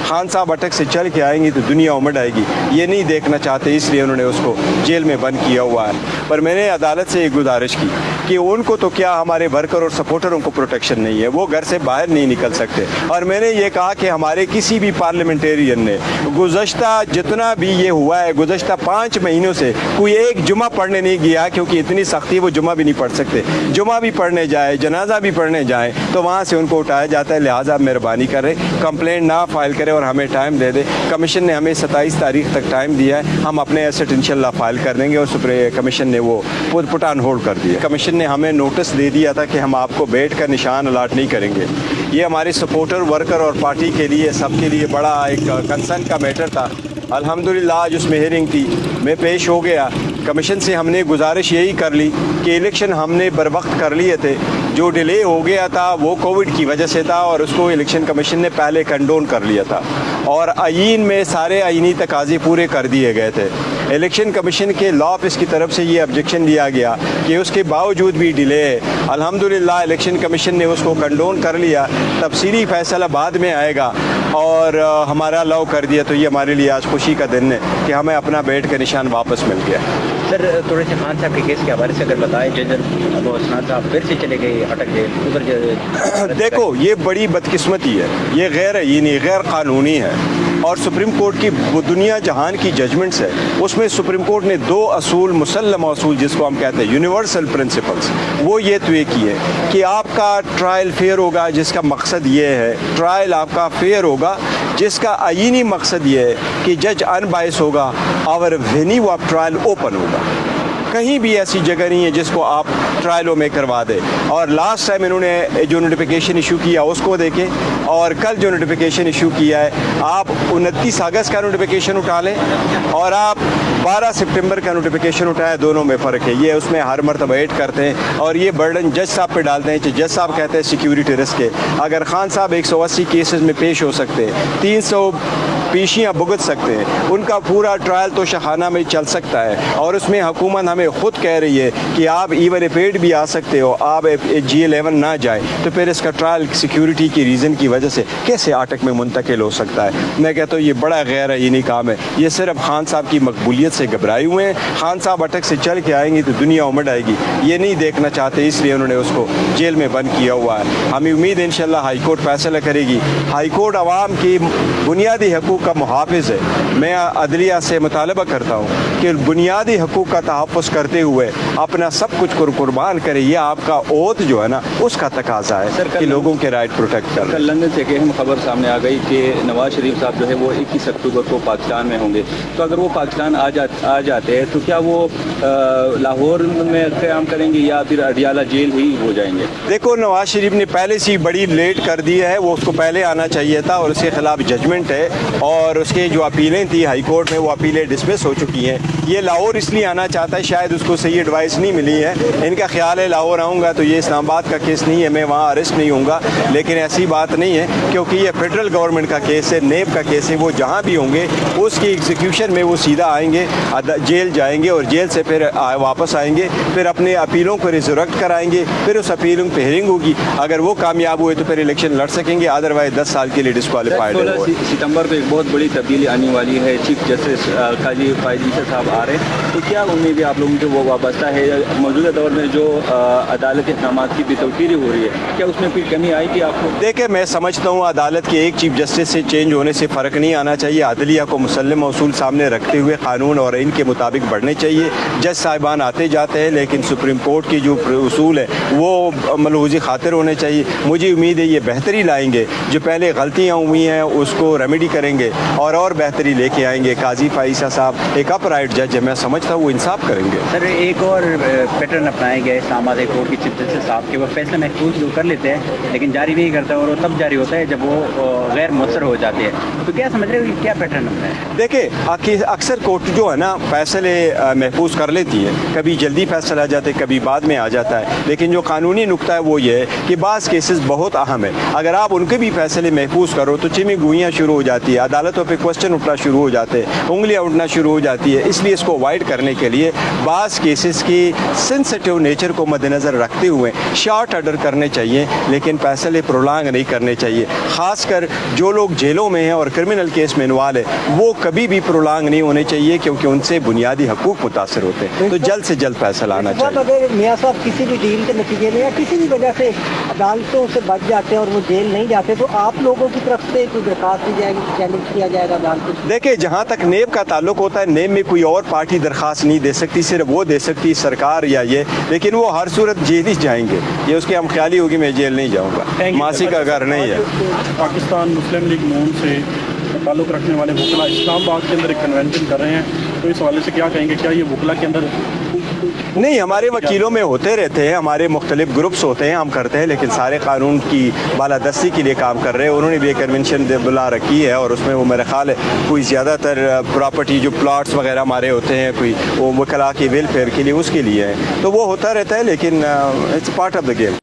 खान साहब अटक से चल के आएंगी तो दुनिया उमड़ आएगी, ये नहीं देखना चाहते, इसलिए उन्होंने उसको जेल में बंद किया हुआ है। पर मैंने अदालत से एक गुजारिश की कि उनको तो क्या, हमारे वर्कर और सपोर्टरों को प्रोटेक्शन नहीं है, वो घर से बाहर नहीं निकल सकते। और मैंने ये कहा कि हमारे किसी भी पार्लियामेंटेरियन ने गुज़श्ता जितना भी ये हुआ है, गुज़श्ता 5 महीनों से कोई एक जुमा पढ़ने नहीं गया, क्योंकि इतनी सख्ती वो जुमा भी नहीं पढ़ सकते। जुमा भी पढ़ने जाए, जनाजा भी पढ़ने जाए तो वहाँ से उनको उठाया जाता है। लिहाजा मेहरबानी करें, कंप्लेंट ना फाइल करें और हमें टाइम दे दे। कमीशन ने हमें 27 तारीख तक टाइम दिया है, हम अपने एसेट इंशाल्लाह फाइल कर देंगे। और कमीशन ने वो पुट ऑन होल्ड कर दिया। कमीशन ने हमें नोटिस दे दिया था कि हम आपको बेट का निशान अलाट नहीं करेंगे। ये हमारे सपोर्टर, वर्कर और पार्टी के लिए, सबके लिए बड़ा एक कंसर्न का मैटर था। अल्हम्दुलिल्लाह आज उसमें हियरिंग थी, मैं पेश हो गया। कमीशन से हमने गुजारिश यही कर ली कि इलेक्शन हमने बर वक्त कर लिए थे, जो डिले हो गया था वो कोविड की वजह से था और उसको इलेक्शन कमीशन ने पहले कंडोन कर लिया था और आईन में सारे आईनी तकाजे पूरे कर दिए गए थे। इलेक्शन कमीशन के लॉ ऑफिस की तरफ से ये ऑब्जेक्शन लिया गया कि उसके बावजूद भी डिले है। अल्हम्दुलिल्लाह इलेक्शन कमीशन ने उसको कंडोन कर लिया, तफसीली फैसला बाद में आएगा और हमारा अलाउ कर दिया। तो ये हमारे लिए आज खुशी का दिन है कि हमें अपना बेट का निशान वापस मिल गया। सर, थोड़े से खान साहब के केस के हवाले से अगर बताएं, जज अबू हसनान साहब फिर से चले गए अटक गए उधर। देखो ये बड़ी बदकिस्मती है, ये गैर आईनी, गैर कानूनी है और सुप्रीम कोर्ट की दुनिया जहान की जजमेंट्स है, उसमें सुप्रीम कोर्ट ने 2 असूल, मुसल्लम असूल जिसको हम कहते हैं यूनिवर्सल प्रिंसिपल्स, वो ये तय किए कि आपका ट्रायल फेयर होगा, जिसका मकसद ये है, ट्रायल आपका फेयर होगा जिसका आईनी मकसद ये है कि जज अनबायस होगा और वेन्यू ऑफ ट्रायल ओपन होगा। कहीं भी ऐसी जगह नहीं है जिसको आप ट्रायलों में करवा दे। और लास्ट टाइम इन्होंने जो नोटिफिकेशन इशू किया उसको देखें और कल जो नोटिफिकेशन इशू किया है, आप 29 अगस्त का नोटिफिकेशन उठा लें और आप 12 सितंबर का नोटिफिकेशन उठाएं, दोनों में फ़र्क है। ये उसमें हर मरतबा ऐड करते हैं और ये बर्डन जज साहब पे डालते हैं। जज साहब कहते हैं सिक्योरिटी रिस्क है। अगर खान साहब 180 केसेस में पेश हो सकते हैं, 300 पेशियाँ भुगत सकते हैं, उनका पूरा ट्रायल तो शहाना में चल सकता है और उसमें हुकूमत हमें खुद कह रही है कि आप इवन पेड भी आ सकते हो, आप G11 ना जाए, तो फिर इसका ट्रायल सिक्योरिटी की रीज़न की वजह से कैसे अटक में मुंतकिल हो सकता है। मैं कहता हूँ ये बड़ा गैर आईनी काम है। ये सिर्फ खान साहब की मकबूलियत से घबराए हुए हैं। खान साहब अटक से चल के आएंगी तो दुनिया उमड़ आएगी, ये नहीं देखना चाहते, इसलिए उन्होंने उसको जेल में बंद किया हुआ है। हमें उम्मीद है इंशाल्लाह हाई कोर्ट फैसला करेगी। हाई कोर्ट आवाम की बुनियादी हकूक़ का मुहाफ़िज़ है। मैं अदलिया से मुतालबा करता हूँ कि बुनियादी हकूक़ का तहफ़्फ़ुज़ करते हुए अपना सब कुछ कुर्बान करे। ये आपका ओथ जो है ना, उसका तकाजा है कि लोगों के राइट प्रोटेक्ट कर। कल लंदन से एक अहम खबर सामने आ गई कि नवाज शरीफ साहब जो है वो 21 अक्टूबर को पाकिस्तान में होंगे। तो अगर वो पाकिस्तान आ जाते हैं तो क्या वो लाहौर में क़याम करेंगे या फिर अडियाला जेल ही हो जाएंगे? देखो नवाज शरीफ ने पहले से बड़ी लेट कर दी है, वो उसको पहले आना चाहिए था और उसके खिलाफ जजमेंट है और उसके जो अपीलें थी हाई कोर्ट में वो अपीलें डिसमिस हो चुकी हैं। ये लाहौर इसलिए आना चाहता है, शायद उसको सही एडवाइस नहीं मिली है। इनका ख्याल है लाहौर आऊँगा तो ये इस्लामाबाद का केस नहीं है, मैं वहाँ अरेस्ट नहीं होऊंगा, लेकिन ऐसी बात नहीं है क्योंकि ये फेडरल गवर्नमेंट का केस है, नेब का केस है। वो जहाँ भी होंगे उसकी एग्जीक्यूशन में वो सीधा आएंगे, जेल जाएंगे और जेल से फिर वापस आएंगे, फिर अपने अपीलों को रिजरेक्ट कराएंगे, फिर उस अपीलों पर हियरिंग होगी। अगर वो कामयाब हुए तो फिर इलेक्शन लड़ सकेंगे, अदरवाइज 10 साल के लिए डिस्क्वालीफाइड है। 16 सितंबर को एक बहुत बड़ी तब्दीली आने वाली है, चीफ जस्टिस काजी फायद ईसा साहब आ रहे हैं, तो क्या उम्मीद है आप लोगों को वो वाबस्ता है? मौजूदा दौर में जो अदालती इक़दामात की बेतौकीरी हो रही है, क्या उसमें कोई कमी आई थी आपको? देखिए मैं समझता हूँ अदालत के एक चीफ जस्टिस से चेंज होने से फ़र्क नहीं आना चाहिए। अदलिया को मुसल्लम असूल सामने रखते हुए कानून और इनके मुताबिक बढ़ने चाहिए। जज साहिबान आते जाते हैं लेकिन सुप्रीम कोर्ट की जो उसूल है वो मलहूज़ी खातिर होने चाहिए। मुझे उम्मीद है ये बेहतरी लाएंगे, जो पहले गलतियाँ हुई हैं उसको रेमेडी करेंगे और बेहतरी लेके आएंगे। काजी फाइसा साहब एक अपराइट जज है, मैं समझता हूँ वो इंसाफ करेंगे। सर एक और पैटर्न अपनाया गया है इस्लामाबाद हाई कोर्ट की चीफ जस्टिस साहब के, वो फैसला महफूज जो कर लेते हैं लेकिन जारी नहीं करता और वो तब जारी होता है जब वो गैर मुअस्सर हो जाती है। तो क्या समझ रहे हो कि क्या पैटर्न अपनाया है? देखिए अक्सर कोर्ट जो है ना फैसले महफूज कर लेती है, कभी जल्दी फैसला आ जाते कभी बाद में आ जाता है, लेकिन जो कानूनी नुक्ता है वो ये है कि बाज़ केसेस बहुत अहम है, अगर आप उनके भी फैसले महफूज करो तो चिमी गुइयाँ शुरू हो जाती है, अदालतों पर क्वेश्चन उठना शुरू हो जाते हैं, उंगलियाँ उठना शुरू हो जाती है। इसलिए इसको अवॉइड करने के लिए بعض کیسز کی سینسٹیو نیچر کو مد نظر رکھتے ہوئے شارٹ آرڈر کرنے چاہیے، لیکن فیصلے پرولانگ نہیں کرنے چاہیے. خاص کر جو لوگ جیلوں میں ہیں اور کرمنل کیس میں انوالو ہے وہ کبھی بھی پرولانگ نہیں ہونے چاہیے، کیونکہ ان سے بنیادی حقوق متاثر ہوتے ہیں. تو جلد سے جلد فیصلہ آنا چاہیے. اگر میاں صاحب کسی بھی ڈیل کے نتیجے میں یا کسی بھی وجہ سے عدالتوں سے بچ جاتے ہیں اور وہ جیل نہیں جاتے تو آپ لوگوں کی طرف سے کوئی درخواست دی جائے گی، چیلنج کیا جائے گا عدالتوں سے؟ دیکھیں، جہاں تک نیب کا تعلق ہوتا ہے، نیب میں کوئی اور پارٹی درخواست نہیں دے سکتی، صرف وہ دے سکتی سرکار یا یہ، لیکن وہ ہر صورت جیل ہی جائیں گے. یہ اس کی ہم خیالی ہوگی میں جیل نہیں جاؤں گا، ماسی کا گھر نہیں ہے. پاکستان مسلم لیگ نون سے تعلق رکھنے والے وکلا اسلام آباد کے اندر ایک کنونشن کر رہے ہیں، تو اس حوالے سے کیا کہیں گے؟ کیا یہ وکلا کے اندر نہیں، ہمارے وکیلوں میں ہوتے رہتے ہیں، ہمارے مختلف گروپس ہوتے ہیں، ہم کرتے ہیں، لیکن سارے قانون کی بالادستی کے لیے کام کر رہے ہیں. انہوں نے بھی ایک کنونشن بلا رکھی ہے اور اس میں وہ میرا خیال ہے کوئی زیادہ تر پراپرٹی جو پلاٹس وغیرہ ہمارے ہوتے ہیں کوئی وہ وکلا کی ویلفیئر کے لیے اس کے لیے ہے، تو وہ ہوتا رہتا ہے، لیکن it's part of the game.